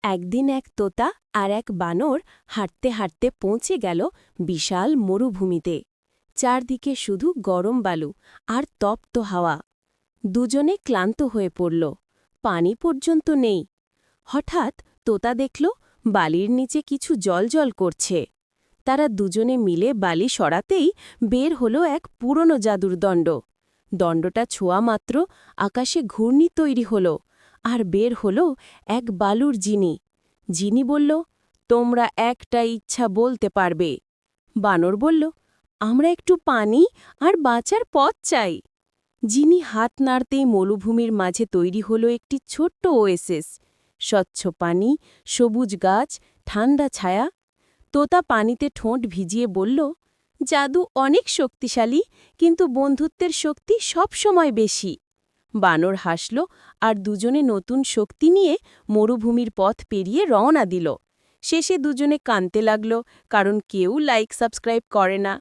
একদিন এক তোতা আর এক বানর হাঁটতে হাঁটতে পৌঁছে গেল বিশাল মরুভূমিতে। চারদিকে শুধু গরম বালু আর তপ্ত হাওয়া। দুজনে ক্লান্ত হয়ে পড়ল, পানি পর্যন্ত নেই। হঠাৎ তোতা দেখল বালির নিচে কিছু জল করছে। তারা দুজনে মিলে বালি সরাতেই বের হলো এক পুরনো জাদুর দণ্ড। দণ্ডটা ছোঁয়া মাত্র আকাশে ঘূর্ণি তৈরি হল, আর বের হল এক বালুর জিনি। জিনি বলল, তোমরা একটা ইচ্ছা বলতে পারবে। বানর বলল, আমরা একটু পানি আর বাঁচার পথ চাই। জিনি হাত নাড়তেই মরুভূমির মাঝে তৈরি হলো একটি ছোট্ট ওয়েসিস। স্বচ্ছ পানি, সবুজ গাছ, ঠান্ডা ছায়া। তোতা পানিতে ঠোঁট ভিজিয়ে বলল, জাদু অনেক শক্তিশালী, কিন্তু বন্ধুত্বের শক্তি সব সময় বেশি। বানর হাসল, আর দুজনে নতুন শক্তি নিয়ে মরুভূমির পথ পেরিয়ে রওনা দিল। শেষে দুজনে কাঁদতে লাগল, কারণ কেউ লাইক সাবস্ক্রাইব করে না।